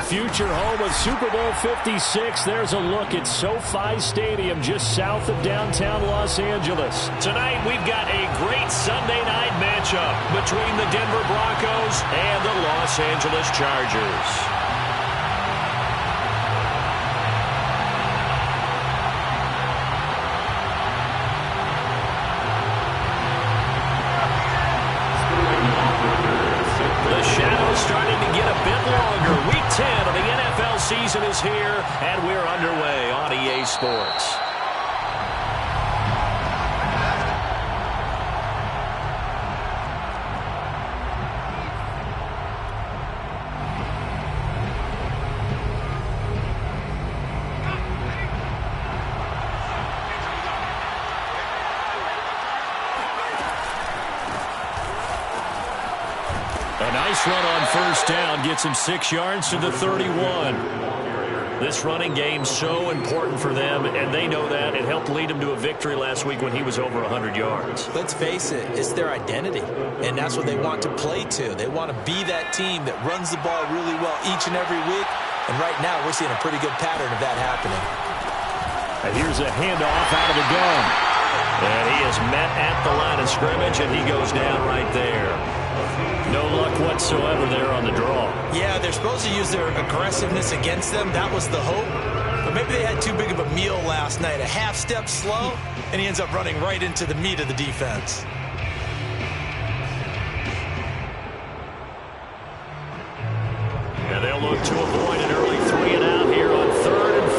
future home of Super Bowl 56. There's a look at SoFi Stadium just south of downtown Los Angeles. Tonight, we've got a great Sunday night matchup between the Denver Broncos and the Los Angeles Chargers. Starting to get a bit longer. Week 10 of the NFL season is here, and we're underway on EA Sports. A nice run on first down gets him 6 yards to the 31. This running game's so important for them, and they know that. It helped lead him to a victory last week when he was over 100 yards. Let's face it, it's their identity, and that's what they want to play to. They want to be that team that runs the ball really well each and every week, and right now we're seeing a pretty good pattern of that happening. And here's a handoff out of the gun. And he is met at the line of scrimmage, and he goes down right there. No luck whatsoever there on the draw. Yeah, they're supposed to use their aggressiveness against them. That was the hope. But maybe they had too big of a meal last night. A half step slow, and he ends up running right into the meat of the defense. And they'll look to avoid an early 3 and out here on 3rd and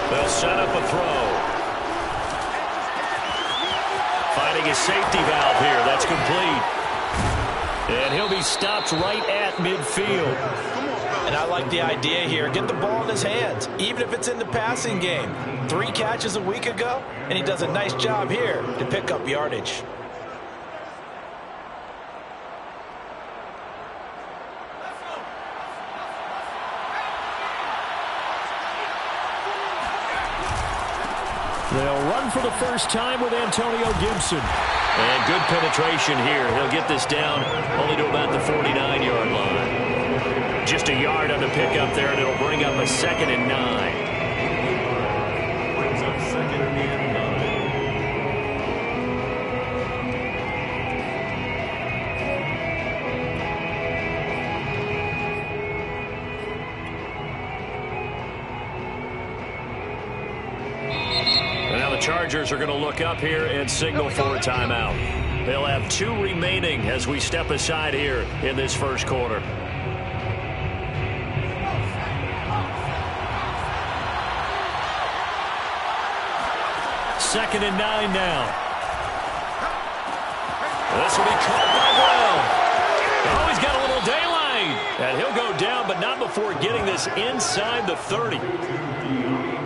4. They'll set up a throw. Finding a safety valve here. That's complete. And he'll be stopped right at midfield. And I like the idea here. Get the ball in his hands, even if it's in the passing game. 3 catches a week ago, and he does a nice job here to pick up yardage. They'll run for the first time with Antonio Gibson. And good penetration here. He'll get this down only to about the 49-yard line. Just a yard on the pickup there, and it'll bring up a 2nd and 9. Brings up 2nd and 9. The Chargers are going to look up here and signal for a timeout. They'll have 2 remaining as we step aside here in this first quarter. Second and 9 now. This will be caught by Brown. Oh, he's got a little daylight. And he'll go down, but not before getting this inside the 30.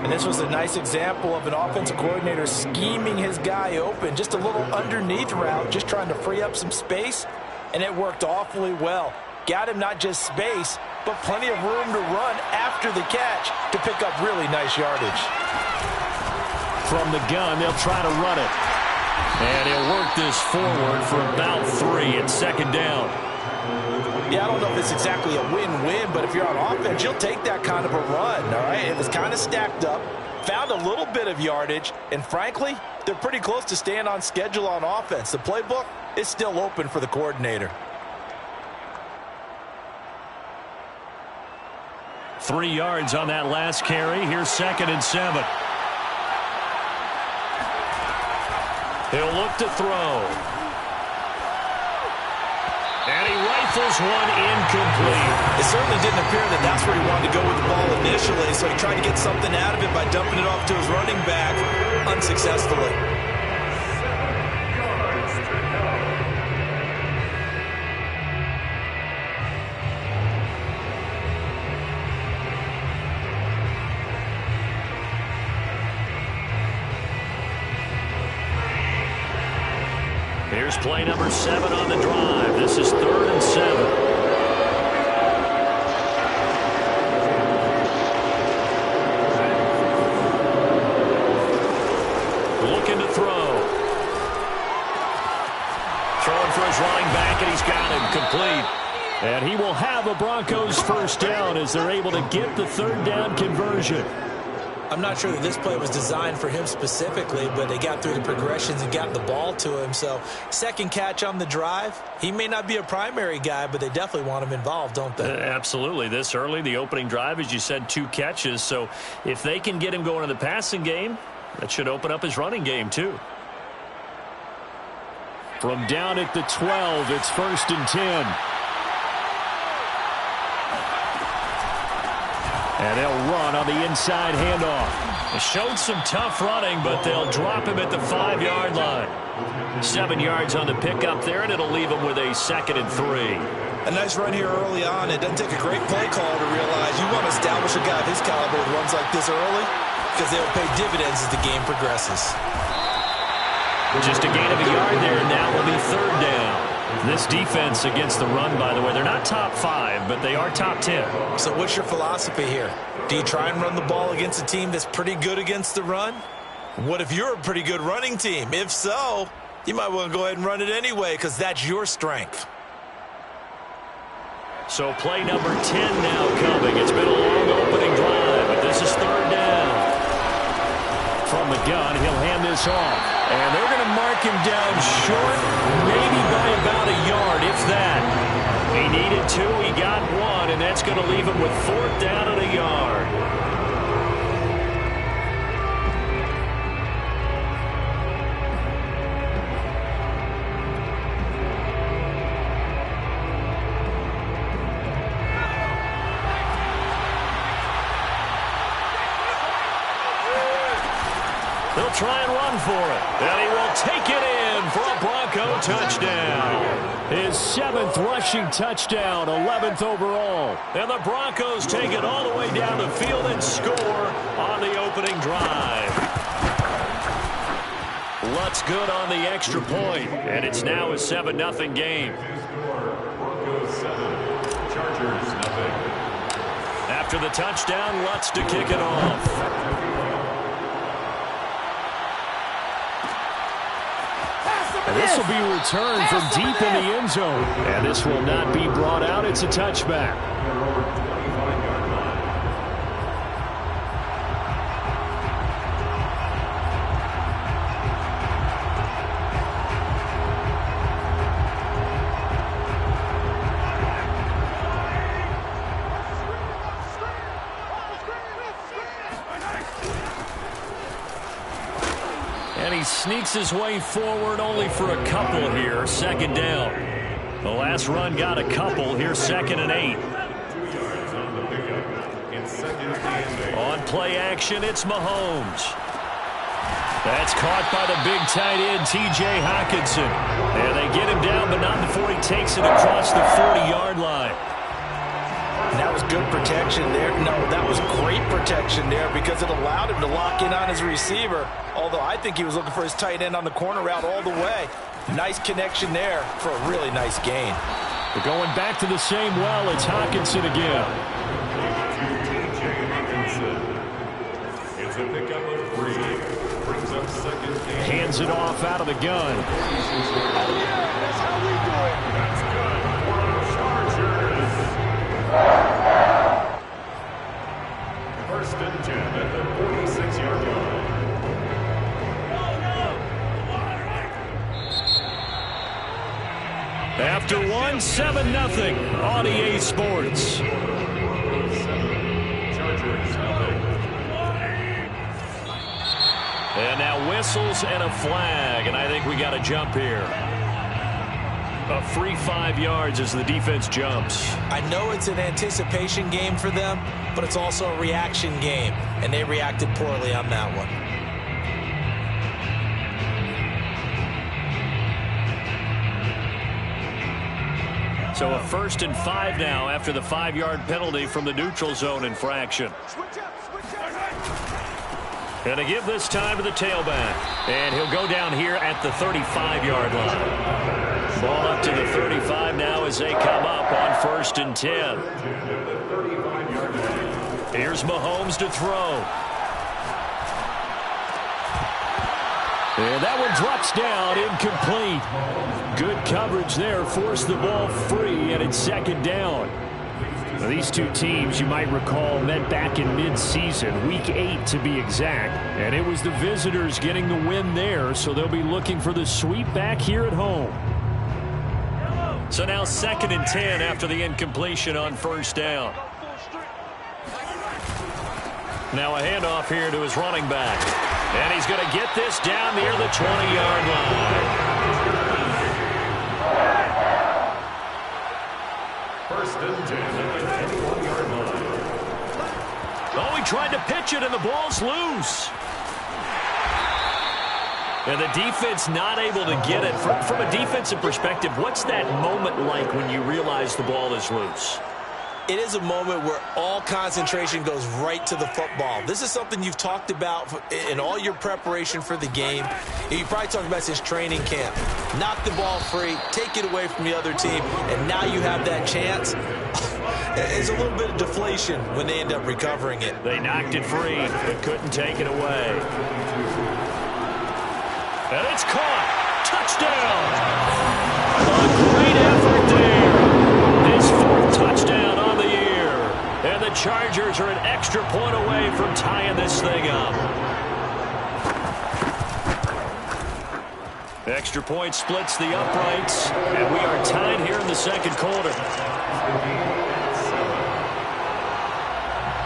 And this was a nice example of an offensive coordinator scheming his guy open. Just a little underneath route, just trying to free up some space, and it worked awfully well. Got him not just space, but plenty of room to run after the catch to pick up really nice yardage. From the gun, they'll try to run it. And he'll work this forward for about 3 at 2nd down. Yeah, I don't know if it's exactly a win-win, but if you're on offense, you'll take that kind of a run, all right? It was kind of stacked up, found a little bit of yardage, and frankly, they're pretty close to staying on schedule on offense. The playbook is still open for the coordinator. 3 yards on that last carry. Here's 2nd and 7. He'll look to throw. And he rifles one incomplete. It certainly didn't appear that that's where he wanted to go with the ball initially, so he tried to get something out of it by dumping it off to his running back unsuccessfully. Here's play number 7 on the drive. This is 3rd and 7. Looking to throw. Throwing for his running back, and he's got him complete. And he will have a Broncos first down as they're able to get the third down conversion. I'm not sure that this play was designed for him specifically, but they got through the progressions and got the ball to him. So second catch on the drive. He may not be a primary guy, but they definitely want him involved, don't they? Absolutely. This early, the opening drive, as you said, 2 catches. So if they can get him going in the passing game, that should open up his running game too. From down at the 12, it's 1st and 10. And they'll run on the inside handoff. They showed some tough running, but they'll drop him at the 5-yard line. 7 yards on the pickup there, and it'll leave him with a 2nd and 3. A nice run here early on. It doesn't take a great play call to realize you want to establish a guy of his caliber with runs like this early because they'll pay dividends as the game progresses. Just a gain of a yard there, and that will be 3rd down. This defense against the run, by the way, they're not top 5, but they are top 10. So what's your philosophy here? Do you try and run the ball against a team that's pretty good against the run? What if you're a pretty good running team? If so, you might want to go ahead and run it anyway because that's your strength. So play number 10 now coming. It's been a long opening drive, but this is 3rd down. From the gun, he'll hand this off. And they're going to mark him down short, maybe by about a yard, if that. He needed 2, he got 1, and that's going to leave him with 4th down and a yard. They'll try and run for it. And he will take it in for a Bronco touchdown. His 7th rushing touchdown, 11th overall. And the Broncos take it all the way down the field and score on the opening drive. Lutz good on the extra point. And it's now a 7-0 game. After the touchdown, Lutz to kick it off. And this will be returned from deep in the end zone. And this will not be brought out. It's a touchback. And he sneaks his way forward only for a couple here. 2nd down. The last run got a couple. Here's 2nd and 8. On play action, it's Mahomes. That's caught by the big tight end, T.J. Hockenson. And they get him down, but not before he takes it across the 40-yard line. That was good protection there. No, that was great protection there because it allowed him to lock in on his receiver. Although I think he was looking for his tight end on the corner route all the way. Nice connection there for a really nice gain. But going back to the same well, it's Hockenson again. It's a pickup of 3. Brings up 2nd down. Hands it off out of the gun. That's how we do it. That's good for Chargers. 1st and 10 at the 46-yard line. After 1, 7-0 on EA Sports. Chargers, nothing. And now whistles and a flag, and I think we got a jump here. A free 5 yards as the defense jumps. I know it's an anticipation game for them, but it's also a reaction game, and they reacted poorly on that one. So a 1st and 5 now after the 5-yard penalty from the neutral zone infraction. And to give this time to the tailback. And he'll go down here at the 35-yard line. Ball up to the 35 now as they come up on 1st and 10. Here's Mahomes to throw. And that one drops down, incomplete. Good coverage there, forced the ball free, and it's second down. Now, these two teams, you might recall, met back in mid-season, Week 8 to be exact. And it was the visitors getting the win there, so they'll be looking for the sweep back here at home. So now 2nd and 10 after the incompletion on first down. Now a handoff here to his running back. And he's going to get this down near the 20-yard line. First and 10 at the 21-yard line. Oh, he tried to pitch it, and the ball's loose. And the defense not able to get it. From a defensive perspective, what's that moment like when you realize the ball is loose? It is a moment where all concentration goes right to the football. This is something you've talked about in all your preparation for the game. You probably talked about since training camp. Knock the ball free, take it away from the other team, and now you have that chance. It's a little bit of deflation when they end up recovering it. They knocked it free, but couldn't take it away. And it's caught. Touchdown. A great effort there. His 4th touchdown on the year. And the Chargers are an extra point away from tying this thing up. Extra point splits the uprights. And we are tied here in the second quarter.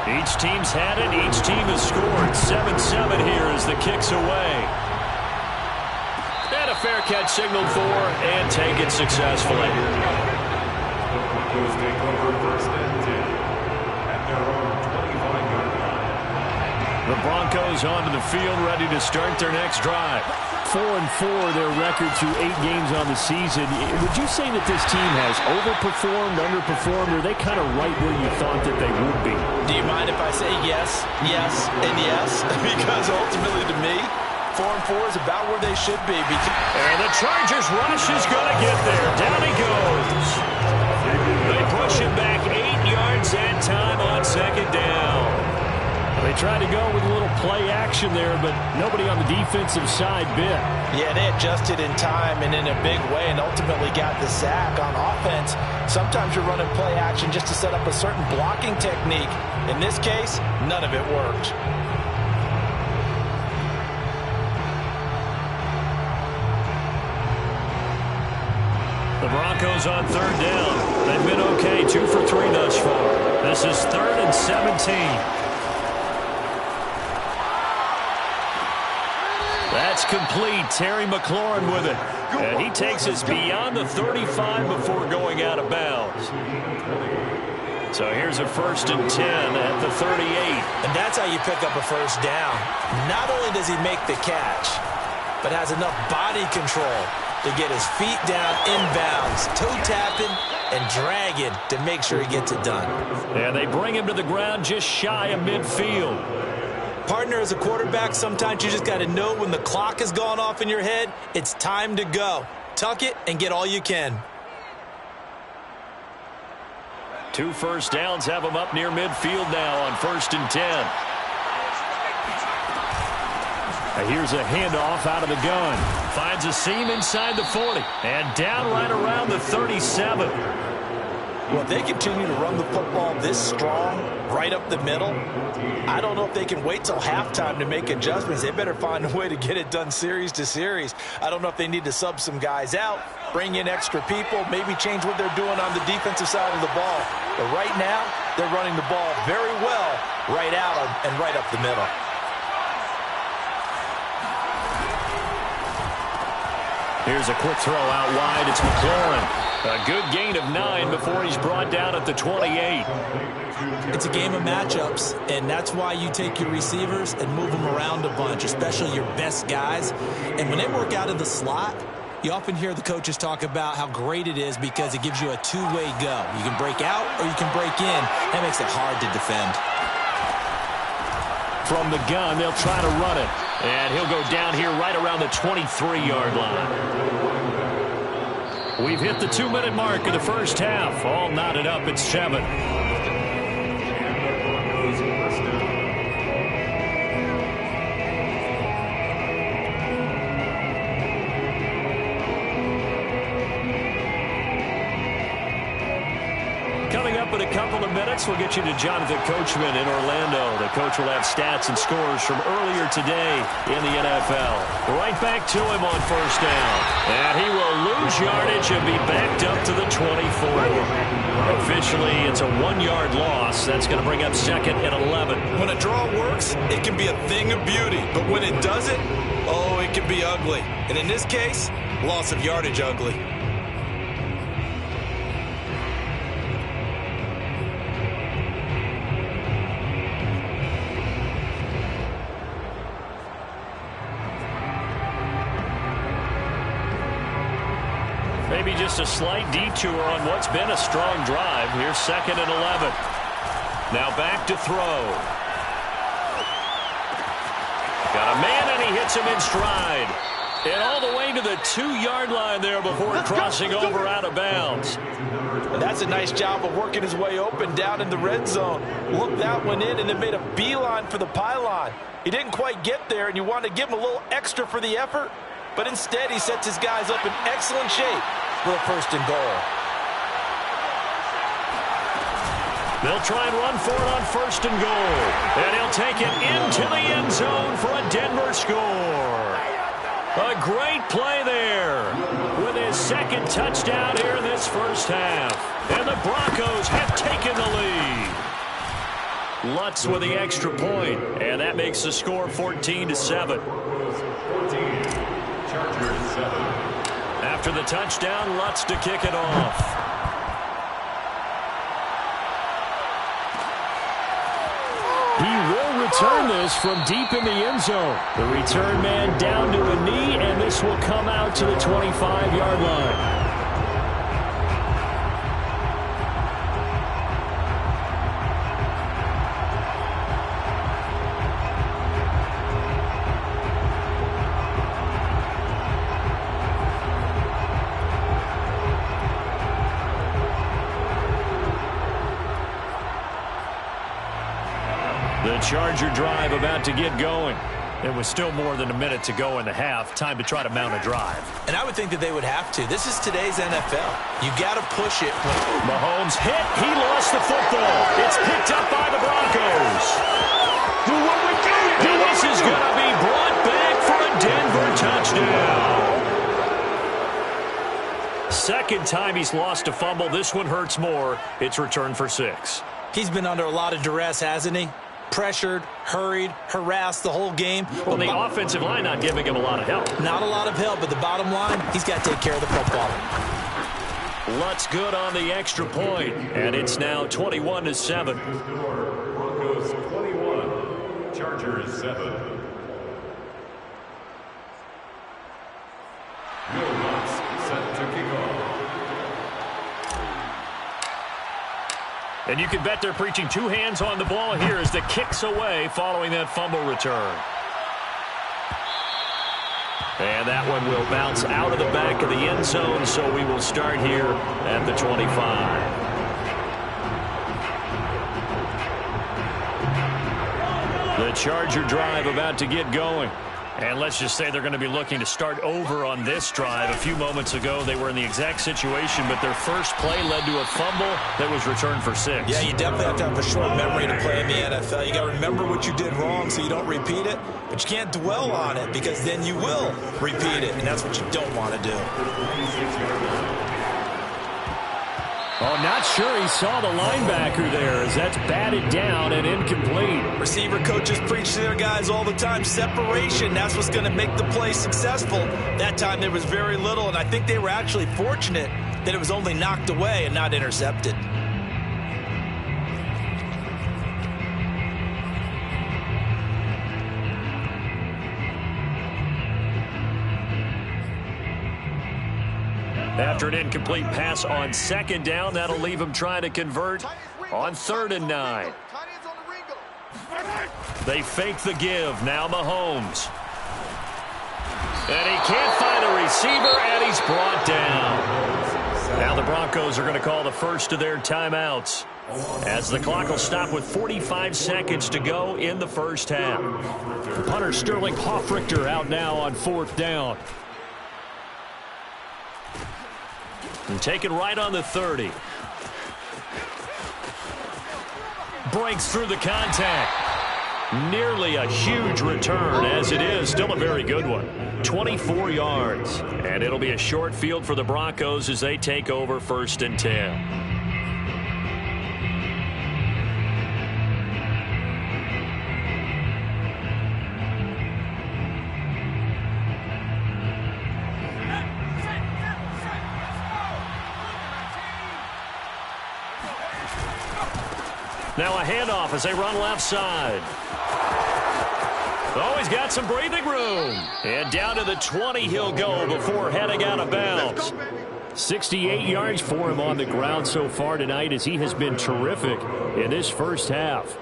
Each team's had it. Each team has scored. 7-7 here as the kick's away. And a fair catch signaled for and taken successfully. Broncos take over first and 10 at their own 25-yard line. The Broncos onto the field, ready to start their next drive. 4-4 their record through 8 games on the season. Would you say that this team has overperformed, underperformed, or are they kind of right where you thought that they would be? Do you mind if I say yes, yes, and yes? Because ultimately to me, 4-4 is about where they should be. And the Chargers rush is going to get there. Down he goes. They push him back 8 yards that time on second down. They tried to go with a little play action there, but nobody on the defensive side bit. Yeah, they adjusted in time and in a big way and ultimately got the sack. On offense, sometimes you're running play action just to set up a certain blocking technique. In this case, none of it worked. The Broncos on third down. They've been okay, 2 for 3 thus far. This is 3rd and 17. That's complete. Terry McLaurin with it. And he takes us beyond the 35 before going out of bounds. So here's a 1st and 10 at the 38. And that's how you pick up a first down. Not only does he make the catch, but has enough body control to get his feet down inbounds, toe tapping and dragging to make sure he gets it done. And they bring him to the ground just shy of midfield. Partner, as a quarterback, sometimes you just got to know when the clock has gone off in your head, it's time to go. Tuck it and get all you can. 2 first downs have him up near midfield now on 1st and 10. Now here's a handoff out of the gun. Finds a seam inside the 40. And down right around the 37. Well, if they continue to run the football this strong, right up the middle, I don't know if they can wait till halftime to make adjustments. They better find a way to get it done series to series. I don't know if they need to sub some guys out, bring in extra people, maybe change what they're doing on the defensive side of the ball. But right now, they're running the ball very well right out and right up the middle. Here's a quick throw out wide. It's McLaurin. A good gain of 9 before he's brought down at the 28. It's a game of matchups, and that's why you take your receivers and move them around a bunch, especially your best guys. And when they work out of the slot, you often hear the coaches talk about how great it is because it gives you a two-way go. You can break out or you can break in. That makes it hard to defend. From the gun, they'll try to run it. And he'll go down here right around the 23-yard line. We've hit the 2-minute mark of the first half. All knotted up at 7. Coming up in a couple of minutes, we'll get you to Jonathan Coachman in Orlando. The coach will have stats and scores from earlier today in the NFL. Right back to him on first down. And he will lose yardage and be backed up to the 24. Officially, it's a 1-yard loss. That's going to bring up second and 11. When a draw works, it can be a thing of beauty. But when it doesn't, oh, it can be ugly. And in this case, loss of yardage ugly. Maybe just a slight detour on what's been a strong drive. Here's second and 11. Now back to throw. Got a man, and he hits him in stride. And all the way to the 2-yard line there before crossing over out of bounds. And that's a nice job of working his way open down in the red zone. Looked that one in and then made a beeline for the pylon. He didn't quite get there, and you want to give him a little extra for the effort. But instead, he sets his guys up in excellent shape for the first and goal. They'll try and run for it on first and goal. And he'll take it into the end zone for a Denver score. A great play there with his second touchdown here in this first half. And the Broncos have taken the lead. Lutz with the extra point, and that makes the score 14-7. After the touchdown, Lutz to kick it off. He will return this from deep in the end zone. The return man down to a knee, and this will come out to the 25-yard line. The Charger drive about to get going. It was still more than a minute to go in the half. Time to try to mount a drive. And I would think that they would have to. This is today's NFL. You got to push it. Mahomes hit. He lost the football. It's picked up by the Broncos. Do what we do. And this is going to be brought back for a Denver touchdown. Second time he's lost a fumble. This one hurts more. It's returned for 6. He's been under a lot of duress, hasn't he? Pressured, hurried, harassed the whole game. Well, the offensive line not giving him a lot of help. Not a lot of help, but the bottom line, he's got to take care of the football. Lutz good on the extra point, and it's now 21-7. Broncos 21, Chargers 7. Will Lutz set to kick off. And you can bet they're preaching 2 hands on the ball here as the kick's away following that fumble return. And that one will bounce out of the back of the end zone, so we will start here at the 25. The Charger drive about to get going. And let's just say they're going to be looking to start over on this drive. A few moments ago, they were in the exact situation, but their first play led to a fumble that was returned for 6. Yeah, you definitely have to have a short memory to play in the NFL. You got to remember what you did wrong so you don't repeat it, but you can't dwell on it because then you will repeat it, and that's what you don't want to do. Oh, not sure he saw the linebacker there as that's batted down and incomplete. Receiver coaches preach to their guys all the time. Separation, that's what's going to make the play successful. That time there was very little, and I think they were actually fortunate that it was only knocked away and not intercepted. After an incomplete pass on second down, that'll leave him trying to convert on 3rd and 9. They fake the give. Now Mahomes. And he can't find a receiver, and he's brought down. Now the Broncos are going to call the first of their timeouts, as the clock will stop with 45 seconds to go in the first half. Punter Sterling Hoffrichter out now on 4th down. And taken right on the 30. breaks through the contact. Nearly a huge return, as it is still a very good one. 24 yards. And it'll be a short field for the Broncos as they take over 1st and 10. Now a handoff as they run left side. Oh, he's got some breathing room. And down to the 20 he'll go before heading out of bounds. 68 yards for him on the ground so far tonight as he has been terrific in this first half.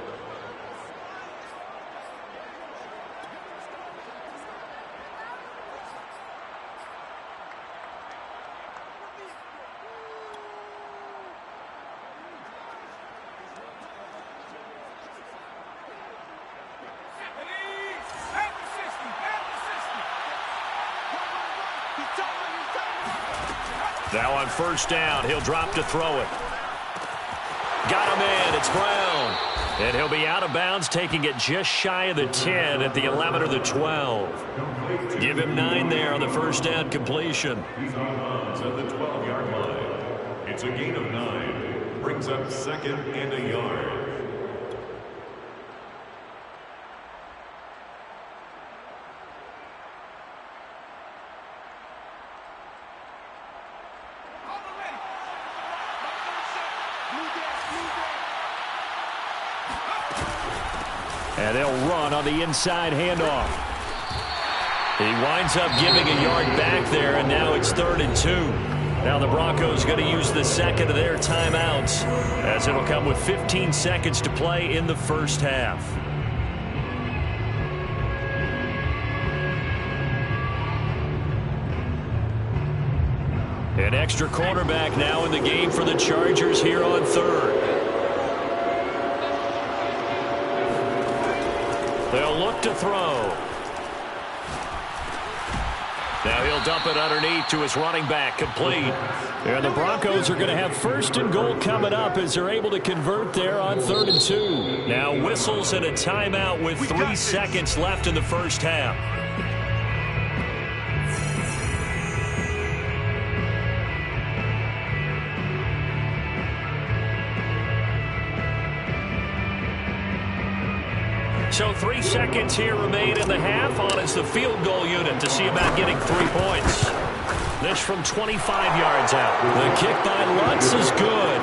Now on 1st down, he'll drop to throw it. Got him in. It's Brown. And he'll be out of bounds, taking it just shy of the 10 at the 11 or the 12. Give him 9 there on the 1st down completion. He's on bounds at the 12-yard line. It's a gain of 9. Brings up 2nd and a yard. And they'll run on the inside handoff. He winds up giving a yard back there, and now it's 3rd and 2. Now the Broncos going to use the second of their timeouts as it'll come with 15 seconds to play in the first half. An extra cornerback now in the game for the Chargers here on 3rd. They'll look to throw. Now he'll dump it underneath to his running back, complete. And the Broncos are going to have 1st and goal coming up as they're able to convert there on 3rd and 2. Now whistles and a timeout with 3 seconds left in the first half. So 3 seconds here remain in the half. On is the field goal unit to see about getting 3 points. This from 25 yards out. The kick by Lutz is good.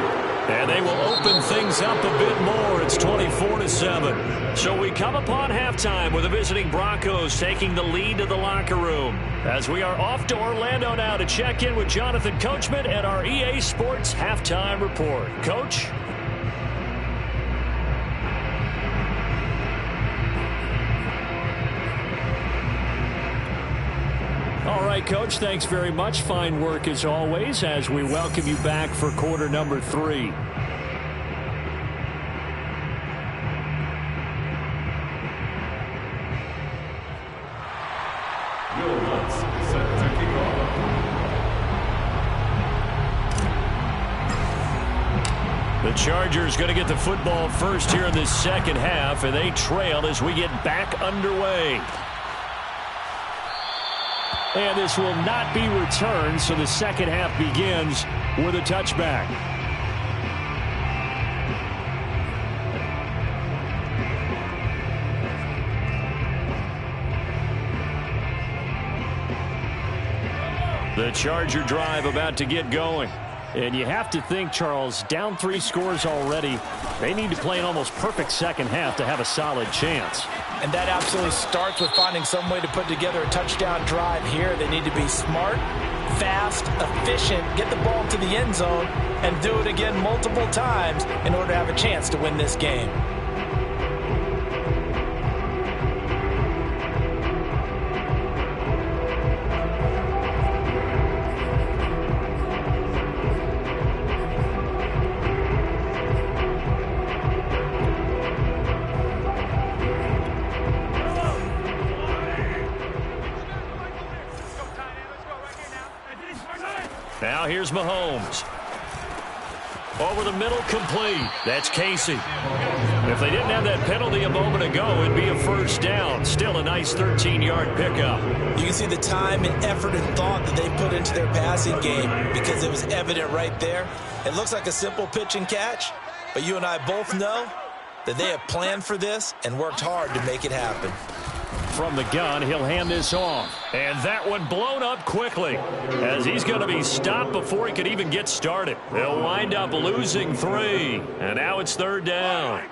And they will open things up a bit more. It's 24-7. So we come upon halftime with the visiting Broncos taking the lead to the locker room. As we are off to Orlando now to check in with Jonathan Coachman and our EA Sports Halftime Report. Coach? All right, Coach, thanks very much. Fine work as always as we welcome you back for quarter number 3. Will Lutz set to kick off. The Chargers going to get the football first here in this second half, and they trail as we get back underway. And this will not be returned, so the second half begins with a touchback. The Charger drive about to get going. And you have to think, Charles, down 3 scores already. They need to play an almost perfect second half to have a solid chance. And that absolutely starts with finding some way to put together a touchdown drive here. They need to be smart, fast, efficient, get the ball to the end zone, and do it again multiple times in order to have a chance to win this game. Now here's Mahomes. Over the middle, complete. That's Casey. If they didn't have that penalty a moment ago, it'd be a first down. Still a nice 13-yard pickup. You can see the time and effort and thought that they put into their passing game because it was evident right there. It looks like a simple pitch and catch, but you and I both know that they have planned for this and worked hard to make it happen. From the gun, he'll hand this off. And that one blown up quickly as he's going to be stopped before he could even get started. They'll wind up losing 3. And now it's third down.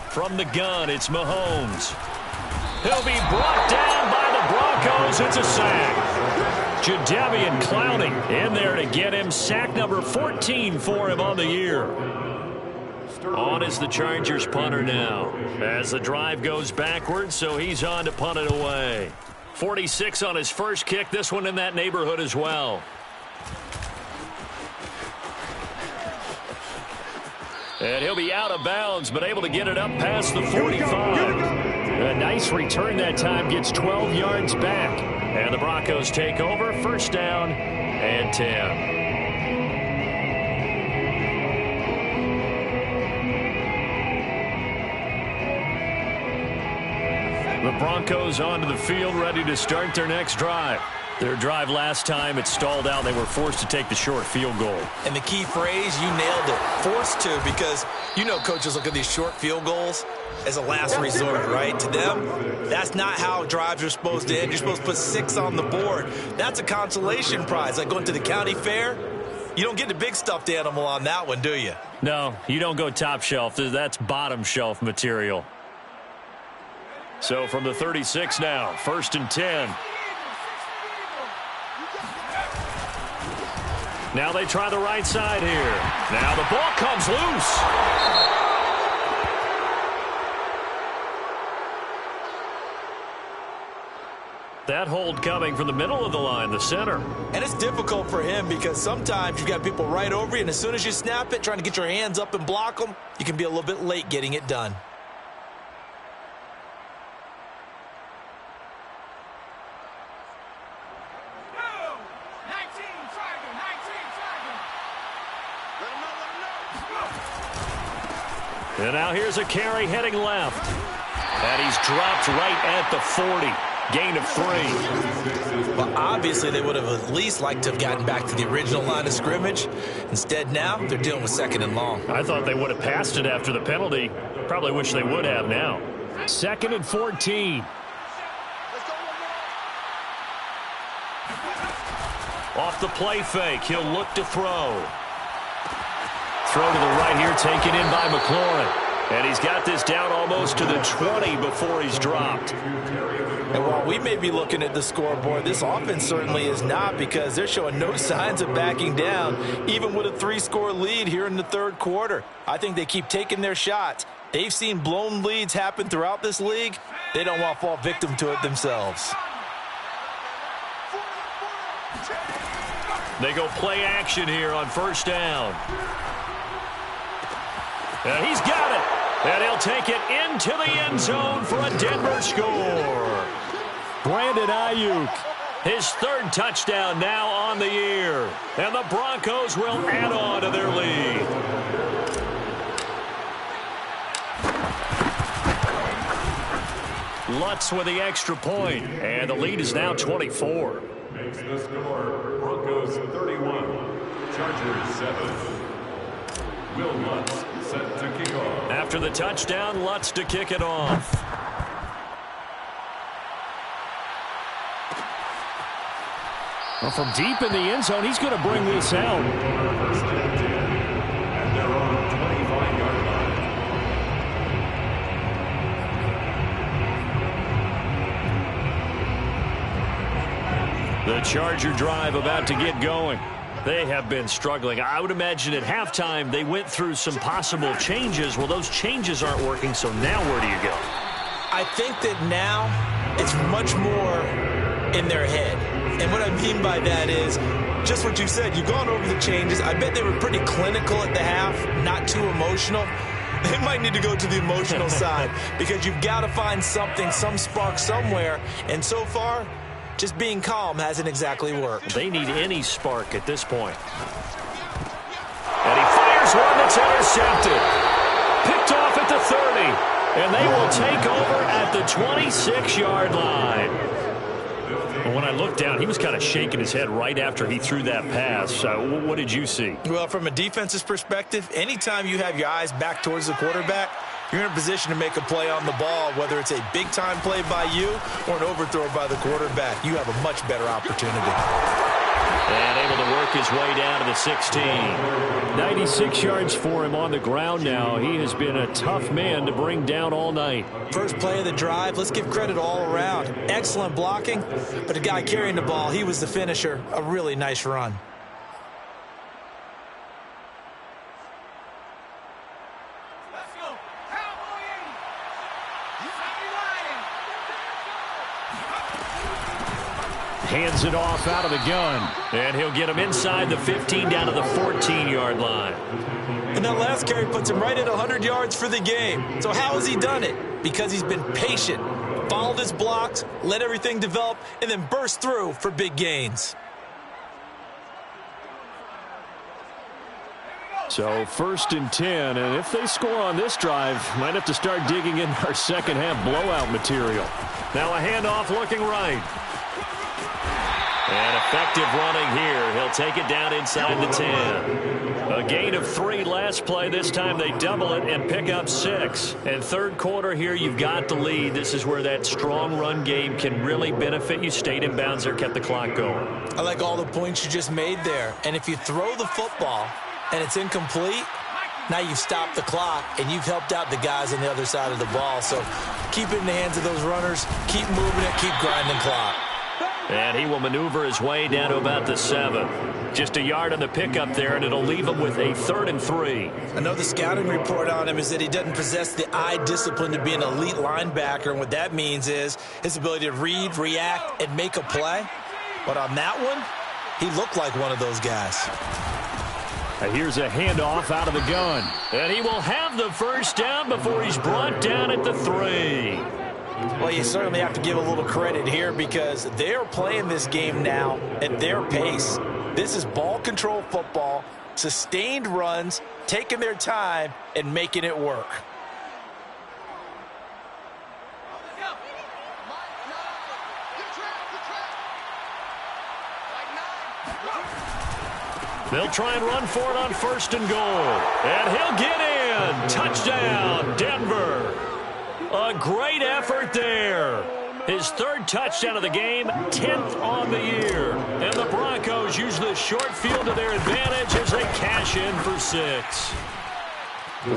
From the gun, it's Mahomes. He'll be brought down by the Broncos. It's a sack. Jadeveon Clowney in there to get him. Sack number 14 for him on the year. On is the Chargers punter now as the drive goes backwards, so he's on to punt it away. 46 on his first kick. This one in that neighborhood as well. And he'll be out of bounds, but able to get it up past the 45. A nice return that time, gets 12 yards back. And the Broncos take over, first down and 10. The Broncos onto the field, ready to start their next drive. Their drive last time, it stalled out. They were forced to take the short field goal. And the key phrase, you nailed it. Forced to, because you know coaches look at these short field goals as a last resort, right? To them, that's not how drives are supposed to end. You're supposed to put 6 on the board. That's a consolation prize. Like going to the county fair, you don't get the big stuffed animal on that one, do you? No, you don't go top shelf. That's bottom shelf material. So from the 36 now, first and 10. Now they try the right side here. Now the ball comes loose. That hold coming from the middle of the line, the center. And it's difficult for him because sometimes you've got people right over you, and as soon as you snap it, trying to get your hands up and block them, you can be a little bit late getting it done. And now here's a carry heading left. And he's dropped right at the 40. Gain of 3. Well, obviously they would have at least liked to have gotten back to the original line of scrimmage. Instead now, they're dealing with second and long. I thought they would have passed it after the penalty. Probably wish they would have now. Second and 14. Off the play fake, he'll look to throw. Throw to the right here, taken in by McLaurin. And he's got this down almost to the 20 before he's dropped. And while we may be looking at the scoreboard, this offense certainly is not, because they're showing no signs of backing down, even with a 3-score lead here in the third quarter. I think they keep taking their shots. They've seen blown leads happen throughout this league. They don't want to fall victim to it themselves. They go play action here on first down. And he's got it. And he'll take it into the end zone for a Denver score. Brandon Ayuk, his third touchdown now on the year. And the Broncos will add on to their lead. Lutz with the extra point. And the lead is now 24. Makes the score Broncos 31, Chargers 7. Will Lutz set to kick off. After the touchdown, Lutz to kick it off. Well, from deep in the end zone, he's going to bring this out. First and 10, and they're on 25-yard line. The Charger drive about to get going. They have been struggling. I would imagine at halftime they went through some possible changes. Well, those changes aren't working, so now where do you go? I think that now it's much more in their head. And what I mean by that is just what you said. You've gone over the changes. I bet they were pretty clinical at the half, not too emotional. They might need to go to the emotional side because you've got to find something, some spark somewhere. And so far, just being calm hasn't exactly worked. They need any spark at this point. And he fires one that's intercepted. Picked off at the 30. And they will take over at the 26-yard line. When I looked down, he was kind of shaking his head right after he threw that pass. What did you see? Well, from a defense's perspective, anytime you have your eyes back towards the quarterback, you're in a position to make a play on the ball, whether it's a big-time play by you or an overthrow by the quarterback. You have a much better opportunity. And able to work his way down to the 16. 96 yards for him on the ground now. He has been a tough man to bring down all night. First play of the drive, let's give credit all around. Excellent blocking, but the guy carrying the ball, he was the finisher. A really nice run. Hands it off out of the gun. And he'll get him inside the 15 down to the 14-yard line. And that last carry puts him right at 100 yards for the game. So how has he done it? Because he's been patient, followed his blocks, let everything develop, and then burst through for big gains. So 1st and 10, and if they score on this drive, might have to start digging in our second half blowout material. Now a handoff looking right. And effective running here. He'll take it down inside the 10. A gain of 3 last play. This time they double it and pick up 6. And third quarter here, you've got the lead. This is where that strong run game can really benefit you. Stayed in bounds there, kept the clock going. I like all the points you just made there. And if you throw the football and it's incomplete, now you've stopped the clock and you've helped out the guys on the other side of the ball. So keep it in the hands of those runners. Keep moving it. Keep grinding clock. And he will maneuver his way down to about the 7. Just a yard on the pickup there, and it'll leave him with a 3rd and 3. I know the scouting report on him is that he doesn't possess the eye discipline to be an elite linebacker, and what that means is his ability to read, react, and make a play. But on that one, he looked like one of those guys. Here's a handoff out of the gun. And he will have the first down before he's brought down at the 3. Well, you certainly have to give a little credit here because they're playing this game now at their pace. This is ball control football, sustained runs, taking their time, and making it work. They'll try and run for it on 1st and goal. And he'll get in. Touchdown, Denver. A great effort there. His 3rd touchdown of the game, 10th on the year. And the Broncos use the short field to their advantage as they cash in for 6.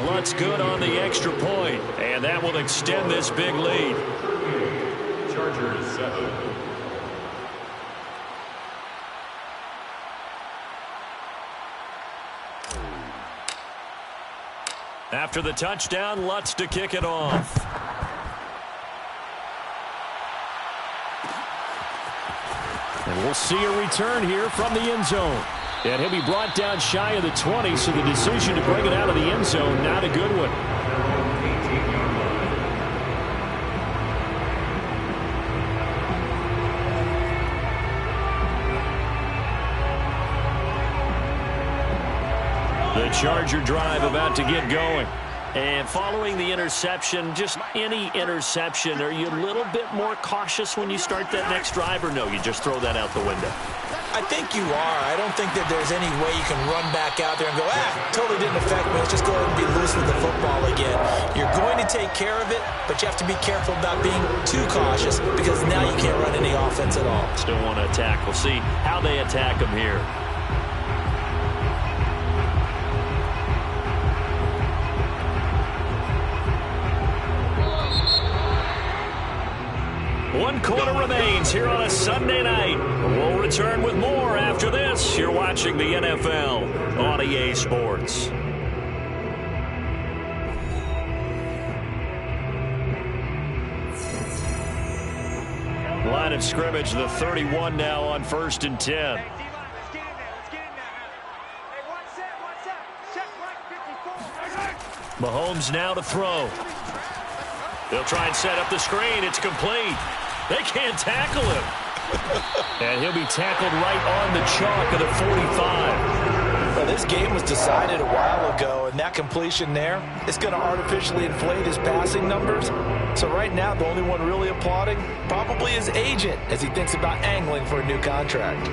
Lutz good on the extra point, and that will extend this big lead. Chargers 7. After the touchdown, Lutz to kick it off. And we'll see a return here from the end zone. And he'll be brought down shy of the 20, so the decision to bring it out of the end zone, not a good one. The Charger drive about to get going. And following the interception, just any interception, are you a little bit more cautious when you start that next drive, or no, you just throw that out the window? I think you are. I don't think that there's any way you can run back out there and go, totally didn't affect me. Let's just go ahead and be loose with the football again. You're going to take care of it, but you have to be careful about being too cautious because now you can't run any offense at all. Still want to attack. We'll see how they attack him here. One quarter remains here on a Sunday night. We'll return with more after this. You're watching the NFL on EA Sports. Line of scrimmage, the 31 now on 1st and 10. Mahomes now to throw. They'll try and set up the screen. It's complete. They can't tackle him. And he'll be tackled right on the chalk of the 45. Well, this game was decided a while ago, and that completion there is going to artificially inflate his passing numbers. So right now, the only one really applauding probably his agent as he thinks about angling for a new contract.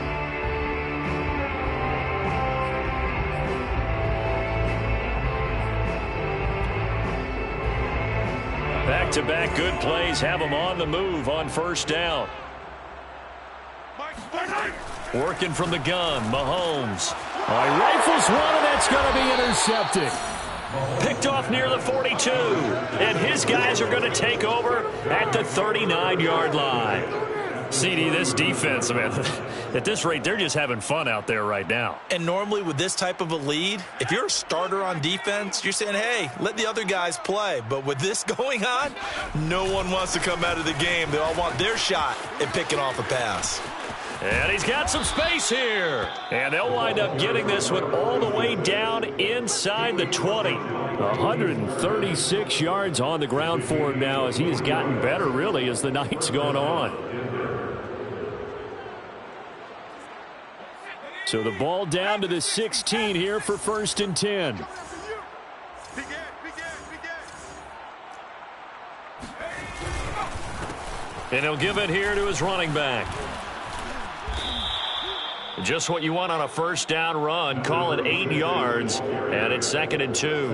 Back-to-back good plays have them on the move on first down. Working from the gun, Mahomes. He rifles one, and that's going to be intercepted. Picked off near the 42. And his guys are going to take over at the 39-yard line. CD, this defense, man, at this rate, they're just having fun out there right now. And normally with this type of a lead, if you're a starter on defense, you're saying, hey, let the other guys play. But with this going on, no one wants to come out of the game. They all want their shot at picking off a pass. And he's got some space here. And they'll wind up getting this one all the way down inside the 20. 136 yards on the ground for him now as he has gotten better, really, as the night's gone on. So the ball down to the 16 here for 1st and 10. And he'll give it here to his running back. Just what you want on a first down run. Call it 8 yards, and it's 2nd and 2.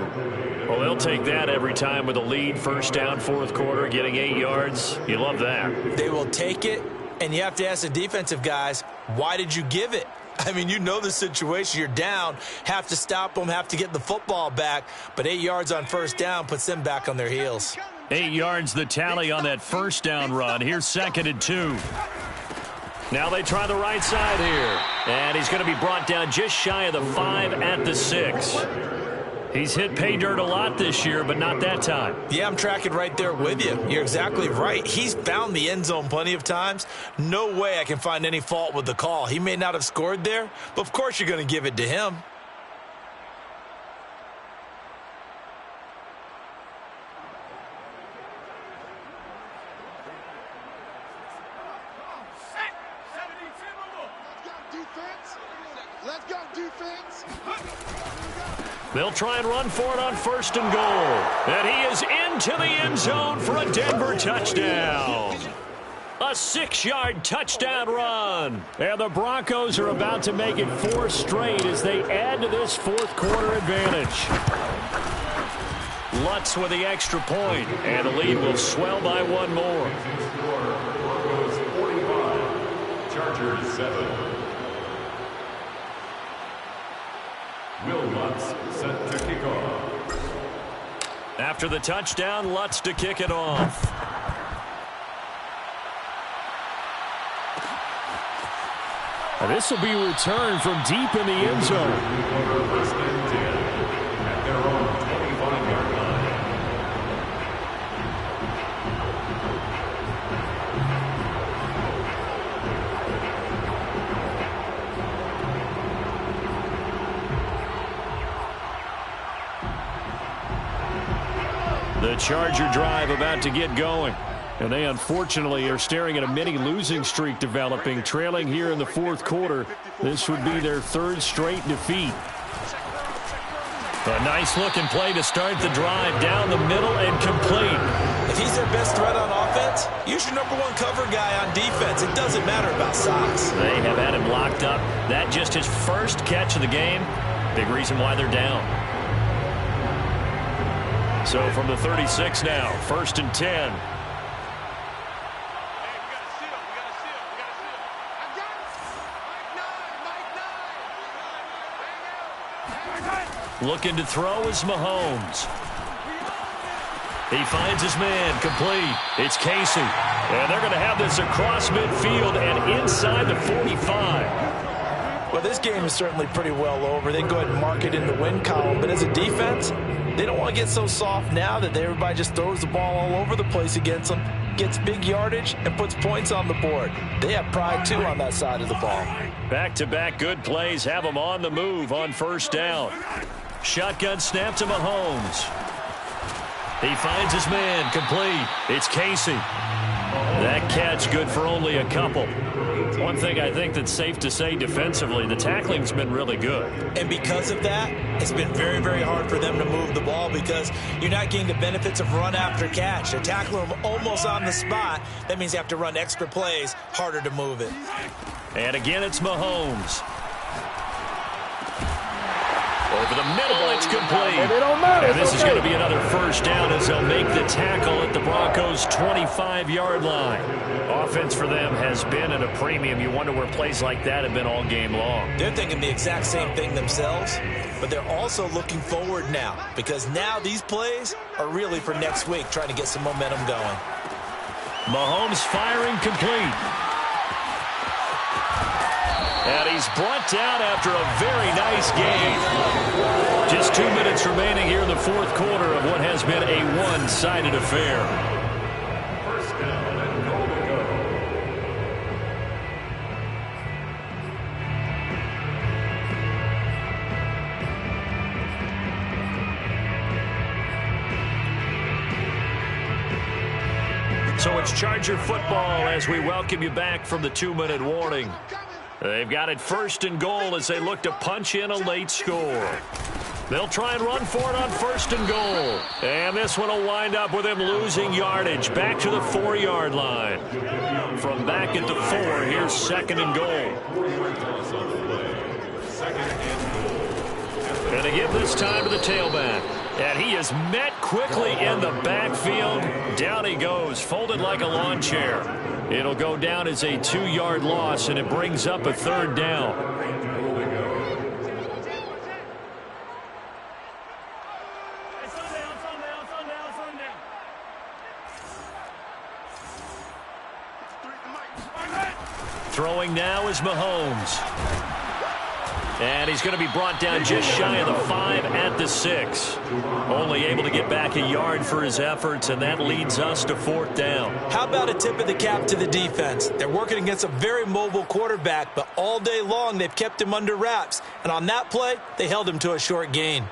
Well, they'll take that every time with a lead. First down, 4th quarter, getting 8 yards. You love that. They will take it, and you have to ask the defensive guys, why did you give it? I mean, you know the situation. You're down, have to stop them, have to get the football back, but 8 yards on first down puts them back on their heels. 8 yards the tally on that first down run. Here's 2nd and 2. Now they try the right side here. And he's going to be brought down just shy of the 5 at the 6. He's hit pay dirt a lot this year, but not that time. Yeah, I'm tracking right there with you. You're exactly right. He's found the end zone plenty of times. No way I can find any fault with the call. He may not have scored there, but of course you're going to give it to him. They'll try and run for it on 1st and goal. And he is into the end zone for a Denver touchdown. A 6-yard touchdown run. And the Broncos are about to make it 4 straight as they add to this 4th quarter advantage. Lutz with the extra point, and the lead will swell by 1 more. Broncos 45, Chargers 7. Will Lutz set to kick off. After the touchdown, Lutz to kick it off. And this will be returned from deep in the end zone. 1st and 10 at their own 25-yard line. The Charger drive about to get going. And they unfortunately are staring at a mini losing streak developing, trailing here in the 4th quarter. This would be their 3rd straight defeat. A nice-looking play to start the drive down the middle and complete. If he's their best threat on offense, use your #1 cover guy on defense. It doesn't matter about size. They have had him locked up. That just his first catch of the game. Big reason why they're down. So from the 36 now, 1st and 10. Looking to throw is Mahomes. He finds his man, complete. It's Casey. And they're going to have this across midfield and inside the 45. Well, this game is certainly pretty well over. They can go ahead and mark it in the win column. But as a defense, they don't want to get so soft now that everybody just throws the ball all over the place against them, gets big yardage, and puts points on the board. They have pride, too, on that side of the ball. Back-to-back good plays have them on the move on first down. Shotgun snap to Mahomes. He finds his man, complete. It's Casey. That catch good for only a couple. One thing I think that's safe to say defensively, the tackling's been really good. And because of that, it's been very, very hard for them to move the ball because you're not getting the benefits of run after catch. They're tackling them almost on the spot. That means you have to run extra plays, harder to move it. And again, it's Mahomes. Over the middle, it's complete. And this is going to be another first down as they'll make the tackle at the Broncos' 25-yard line. Offense for them has been at a premium. You wonder where plays like that have been all game long. They're thinking the exact same thing themselves, but they're also looking forward now because now these plays are really for next week, trying to get some momentum going. Mahomes firing complete. And he's brought down after a very nice game. Just 2 minutes remaining here in the fourth quarter of what has been a one-sided affair. First down and goal to go. So it's Charger football as we welcome you back from the 2-minute warning. They've got it first and goal as they look to punch in a late score. They'll try and run for it on first and goal. And this one will wind up with him losing yardage back to the 4-yard line. From back at the 4, here's second and goal. And they give this time to the tailback. And he is met quickly in the backfield. Down he goes, folded like a lawn chair. It'll go down as a 2-yard loss, and it brings up a third down. Throwing now is Mahomes. And he's going to be brought down just shy of the 5 at the 6. Only able to get back a yard for his efforts, and that leads us to fourth down. How about a tip of the cap to the defense? They're working against a very mobile quarterback, but all day long they've kept him under wraps. And on that play, they held him to a short gain.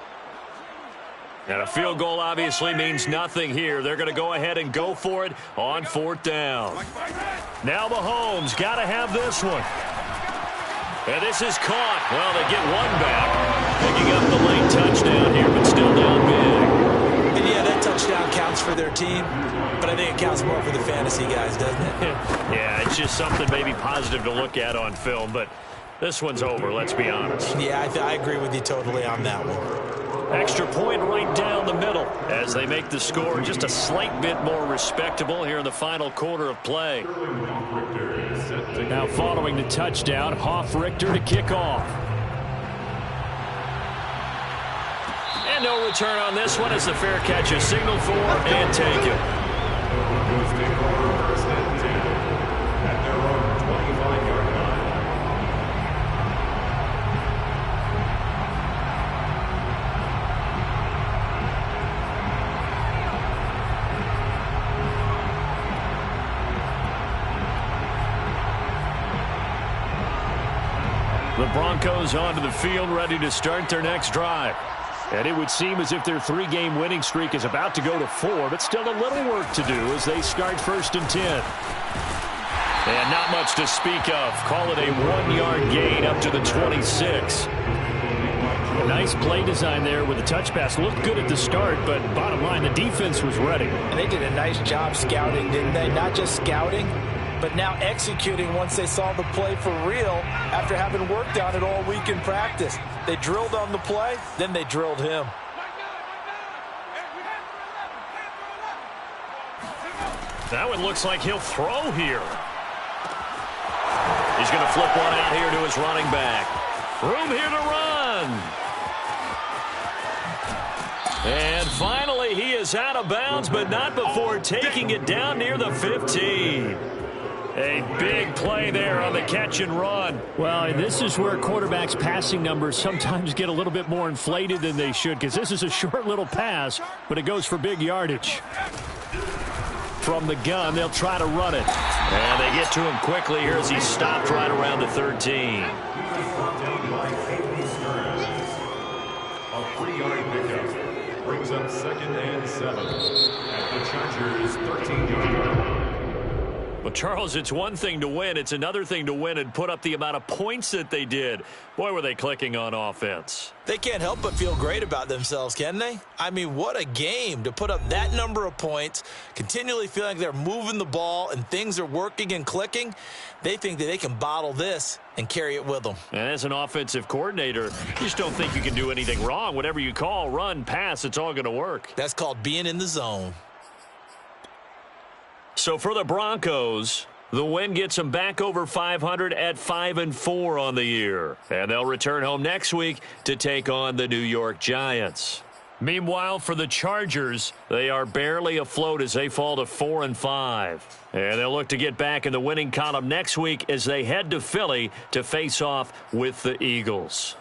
And a field goal obviously means nothing here. They're going to go ahead and go for it on fourth down. Now Mahomes got to have this one. And this is caught. Well, they get one back. Picking up the late touchdown here, but still down big. And yeah, that touchdown counts for their team, but I think it counts more for the fantasy guys, doesn't it? Yeah, it's just something maybe positive to look at on film, but this one's over, let's be honest. Yeah, I agree with you totally on that one. Extra point right down the middle as they make the score just a slight bit more respectable here in the final quarter of play. Now following the touchdown, Richter to kick off. And no return on this one as the fair catch is signaled for and taken. First and 10 at their own 25-yard line. The Broncos onto the field, ready to start their next drive. And it would seem as if their 3-game winning streak is about to go to 4, but still a little work to do as they start first and 10. And not much to speak of. Call it a 1-yard gain up to the 26. A nice play design there with the touch pass. Looked good at the start, but bottom line, the defense was ready. And they did a nice job scouting, didn't they? Not just scouting, but now executing once they saw the play for real after having worked on it all week in practice. They drilled on the play, then they drilled him. That one looks like he'll throw here. He's going to flip one out here to his running back. Room here to run. And finally, he is out of bounds, but not before taking it down near the 15. A big play there on the catch and run. Well, and this is where quarterbacks' passing numbers sometimes get a little bit more inflated than they should, because this is a short little pass, but it goes for big yardage. From the gun, they'll try to run it. And they get to him quickly here as he stopped right around the 13. A 3-yard pickup. brings up 2nd and 7 at the Chargers' 13-yard line. Well, Charles, it's one thing to win. It's another thing to win and put up the amount of points that they did. Boy, were they clicking on offense. They can't help but feel great about themselves, can they? I mean, what a game to put up that number of points, continually feeling like they're moving the ball and things are working and clicking. They think that they can bottle this and carry it with them. And as an offensive coordinator, you just don't think you can do anything wrong. Whatever you call, run, pass, it's all going to work. That's called being in the zone. So for the Broncos, the win gets them back over 500 at 5-4 on the year. And they'll return home next week to take on the New York Giants. Meanwhile, for the Chargers, they are barely afloat as they fall to 4-5. And they'll look to get back in the winning column next week as they head to Philly to face off with the Eagles.